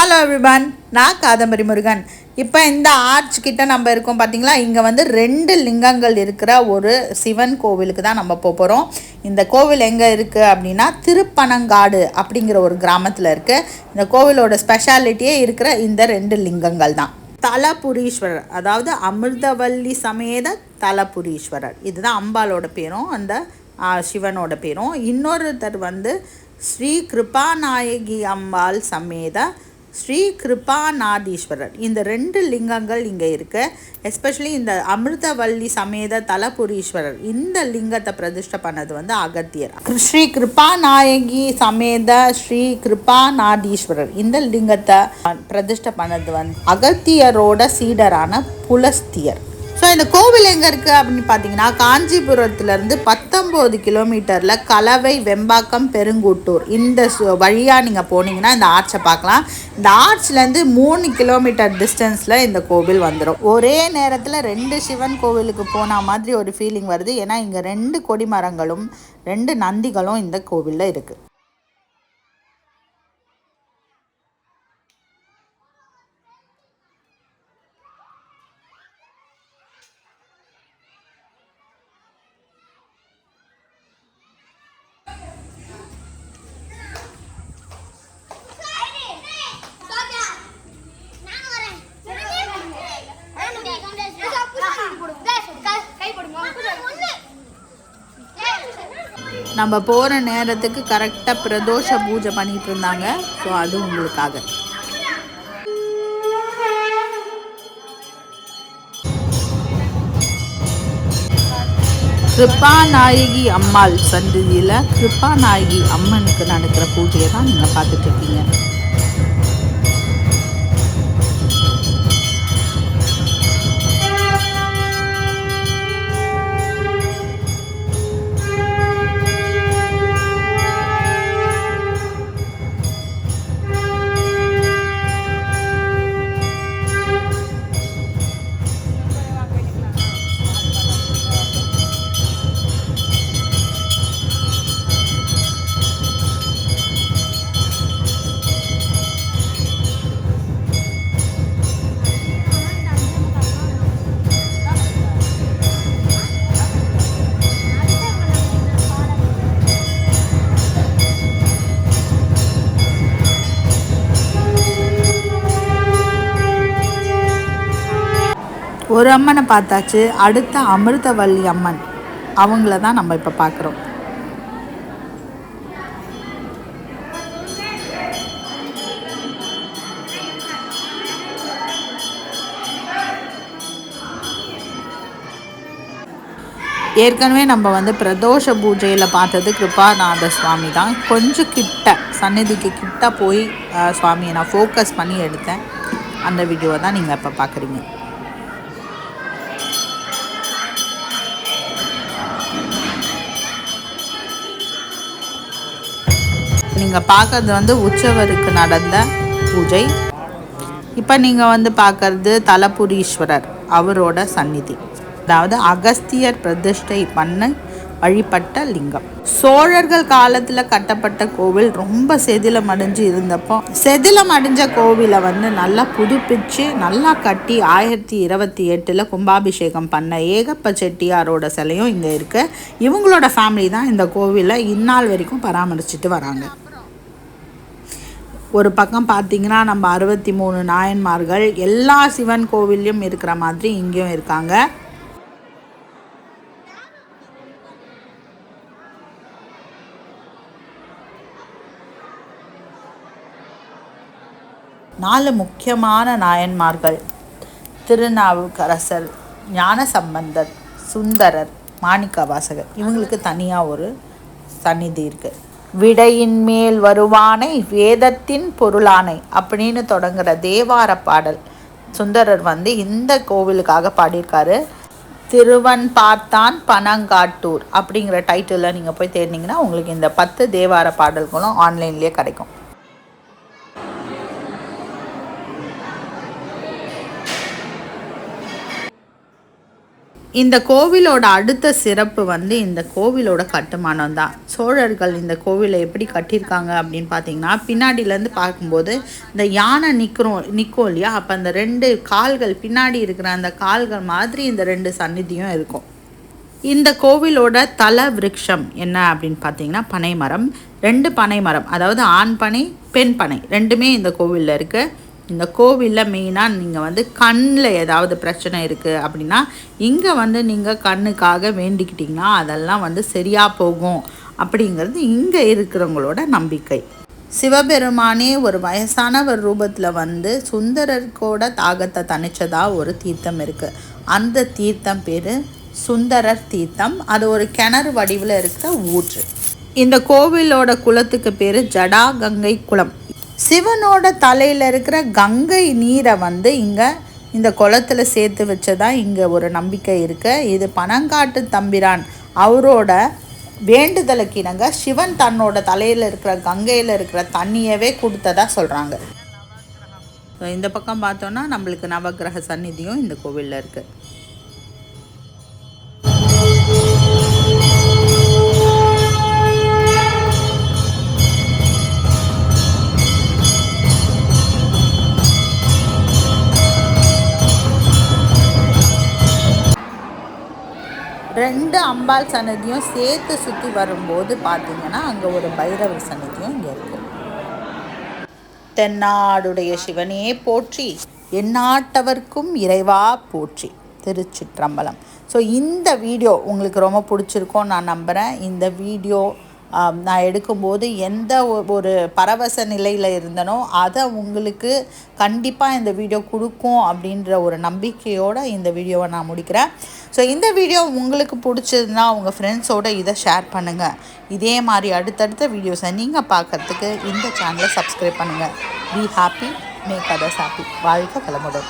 Hello everyone, நான் காதம்பரி முருகன். இப்போ இந்த ஆர்ச் கிட்ட நம்ம இருக்கோம் பார்த்தீங்களா. இங்கே வந்து 2 லிங்கங்கள் இருக்கிற ஒரு சிவன் கோவிலுக்கு தான் நம்ம போகிறோம். இந்த கோவில் எங்கே இருக்குது அப்படின்னா திருப்பனங்காடு அப்படிங்கிற ஒரு கிராமத்தில் இருக்குது. இந்த கோவிலோட ஸ்பெஷாலிட்டியே இருக்கிற இந்த 2 லிங்கங்கள் தான். தலபுரீஸ்வரர், அதாவது அமிர்தவல்லி சமேத தலபுரீஸ்வரர், இதுதான் அம்பாலோட பேரும், அந்த சிவனோட பேரும். இன்னொருத்தர் வந்து ஸ்ரீ கிருபாநாயகி அம்பாள் சமேத ஸ்ரீ கிருபாநாதீஸ்வரர். இந்த 2 லிங்கங்கள் இங்கே இருக்குது. எஸ்பெஷலி இந்த அமிர்தவல்லி சமேத தலபுரீஸ்வரர் இந்த லிங்கத்தை பிரதிஷ்டை பண்ணது வந்து அகத்தியர். ஸ்ரீ கிருபாநாயகி சமேத ஸ்ரீ கிருபாநாதீஸ்வரர் இந்த லிங்கத்தை பிரதிஷ்டை பண்ணது வந்து அகத்தியரோட சீடரான புலஸ்தியர். ஸோ இந்த கோவில் எங்கே இருக்குது அப்படின்னு பார்த்தீங்கன்னா காஞ்சிபுரத்துலேருந்து 19 கிலோமீட்டரில் கலவை, வெம்பாக்கம், பெருங்குட்டூர் இந்த வழியாக நீங்கள் போனீங்கன்னா இந்த ஆர்ச்சை பார்க்கலாம். இந்த ஆர்ச்லேருந்து 3 கிலோமீட்டர் டிஸ்டன்ஸில் இந்த கோவில் வந்துடும். ஒரே நேரத்தில் 2 சிவன் கோவிலுக்கு போன மாதிரி ஒரு ஃபீலிங் வருது. ஏன்னா இங்கே 2 கொடிமரங்களும் 2 நந்திகளும் இந்த கோவிலில் இருக்குது. நம்ம போகிற நேரத்துக்கு கரெக்டாக பிரதோஷ பூஜை பண்ணிகிட்டு இருந்தாங்க. ஸோ அது உங்களுக்காக. கிருபாநாயகி அம்மாள் சன்னதியில் கிருபாநாயகி அம்மனுக்கு நடக்கிற பூஜையை தான் நீங்கள் பார்த்துட்ருக்கீங்க. ஒரு அம்மனை பார்த்தாச்சு. அடுத்த அமிர்தவல்லி அம்மன், அவங்கள தான் நம்ம இப்போ பார்க்குறோம். ஏற்கனவே நம்ம வந்து பிரதோஷ பூஜையில் பார்த்தது கிருபாநாத சுவாமி தான். கொஞ்சம் கிட்ட சன்னதிக்கு கிட்ட போய் சுவாமியை நான் ஃபோக்கஸ் பண்ணி எடுத்தேன். அந்த வீடியோவை தான் நீங்கள் இப்போ பார்க்குறீங்க. நீங்கள் பார்க்குறது வந்து உற்சவருக்கு நடந்த பூஜை. இப்போ நீங்கள் வந்து பார்க்குறது தலபுரீஸ்வரர், அவரோட சந்நிதி, அதாவது அகஸ்தியர் பிரதிஷ்டை பண்ண வழிபட்ட லிங்கம். சோழர்கள் காலத்தில் கட்டப்பட்ட கோவில் ரொம்ப செதிலமடைஞ்சு இருந்தப்போ செதிலமடைஞ்ச கோவிலை வந்து நல்லா புதுப்பிச்சு நல்லா கட்டி 1028 கும்பாபிஷேகம் பண்ண ஏகப்ப செட்டியாரோட சிலையும் இங்கே இருக்குது. இவங்களோட ஃபேமிலி தான் இந்த கோவிலை இந்நாள் வரைக்கும் பராமரிச்சுட்டு வராங்க. ஒரு பக்கம் பார்த்திங்கன்னா நம்ம 63 நாயன்மார்கள் எல்லா சிவன் கோவில்லையும் இருக்கிற மாதிரி இங்கேயும் இருக்காங்க. நாலு முக்கியமான நாயன்மார்கள் திருநாவுக்கரசர், ஞானசம்பந்தர், சுந்தரர், மாணிக்கவாசகர், இவங்களுக்கு தனியாக ஒரு சந்நிதி இருக்குது. விடையின் மேல் வருவானை வேதத்தின் பொருளானை அப்படின்னு தொடங்குகிற தேவார பாடல் சுந்தரர் வந்து இந்த கோவிலுக்காக பாடியிருக்காரு. திருவன் பார்த்தான் பனங்காட்டூர் அப்படிங்கிற டைட்டிலில் நீங்கள் போய் தேடினீங்கன்னா உங்களுக்கு இந்த 10 தேவார பாடல்களும் ஆன்லைன்லேயே கிடைக்கும். இந்த கோவிலோட அடுத்த சிறப்பு வந்து இந்த கோவிலோட கட்டுமானம் தான். சோழர்கள் இந்த கோவிலை எப்படி கட்டியிருக்காங்க அப்படின்னு பார்த்தீங்கன்னா, பின்னாடியிலேருந்து பார்க்கும்போது இந்த யானை நிற்கும் இல்லையா, அப்போ அந்த 2 கால்கள் பின்னாடி இருக்கிற அந்த கால்கள் மாதிரி இந்த 2 சந்நிதியும் இருக்கும். இந்த கோவிலோட தல விருட்சம் என்ன அப்படின்னு பார்த்தீங்கன்னா பனைமரம். 2 பனைமரம், அதாவது ஆண் பனை பெண் பனை ரெண்டுமே இந்த கோவிலில் இருக்குது. இந்த கோவிலில் மெயினாக நீங்கள் வந்து கண்ணில் ஏதாவது பிரச்சனை இருக்குது அப்படின்னா இங்கே வந்து நீங்கள் கண்ணுக்காக வேண்டிக்கிட்டிங்கன்னா அதெல்லாம் வந்து சரியாக போகும் அப்படிங்கிறது இங்கே இருக்கிறவங்களோட நம்பிக்கை. சிவபெருமானே ஒரு வயசானவர் ரூபத்தில் வந்து சுந்தரர்கோட தாகத்தை தணிச்சதாக ஒரு தீர்த்தம் இருக்குது. அந்த தீர்த்தம் பேர் சுந்தரர் தீர்த்தம். அது ஒரு கிணறு வடிவில் இருக்கிற ஊற்று. இந்த கோவிலோட குளத்துக்கு பேர் ஜடா கங்கை குளம். சிவனோட தலையில் இருக்கிற கங்கை நீரை வந்து இங்கே இந்த குளத்தில் சேர்த்து வச்சதா இங்கே ஒரு நம்பிக்கை இருக்குது. இது பனங்காட்டு தம்பிரான் அவரோட வேண்டுதலுக்கு இணங்க சிவன் தன்னோட தலையில் இருக்கிற கங்கையில் இருக்கிற தண்ணியவே கொடுத்ததா சொல்கிறாங்க. இந்த பக்கம் பார்த்தோன்னா நம்மளுக்கு நவகிரக சந்நிதியும் இந்த கோவிலில் இருக்குது. ரெண்டு அம்பாள் சன்னதியும் சேர்த்து சுற்றி வரும்போது பார்த்தீங்கன்னா அங்கே ஒரு பைரவர் சன்னதியும் இங்கே இருக்குது. தென்னாடுடைய சிவனே போற்றி, எந்நாட்டவர்க்கும் இறைவா போற்றி. திருச்சிற்றம்பலம். ஸோ இந்த வீடியோ உங்களுக்கு ரொம்ப பிடிச்சிருக்கோன்னு நான் நம்புகிறேன். இந்த வீடியோ நான் எடுக்கும்போது எந்த ஒரு பரவச நிலையில் இருந்தனோ அதை உங்களுக்கு கண்டிப்பாக இந்த வீடியோ கொடுக்கும் அப்படின்ற ஒரு நம்பிக்கையோடு இந்த வீடியோவை நான் முடிக்கிறேன். ஸோ இந்த வீடியோ உங்களுக்கு பிடிச்சதுன்னா உங்கள் ஃப்ரெண்ட்ஸோடு இதை ஷேர் பண்ணுங்கள். இதே மாதிரி அடுத்தடுத்த வீடியோஸை நீங்கள் பார்க்குறதுக்கு இந்த சேனலை சப்ஸ்கிரைப் பண்ணுங்கள். Be happy, make others happy. வாழ்க வளமுடன்.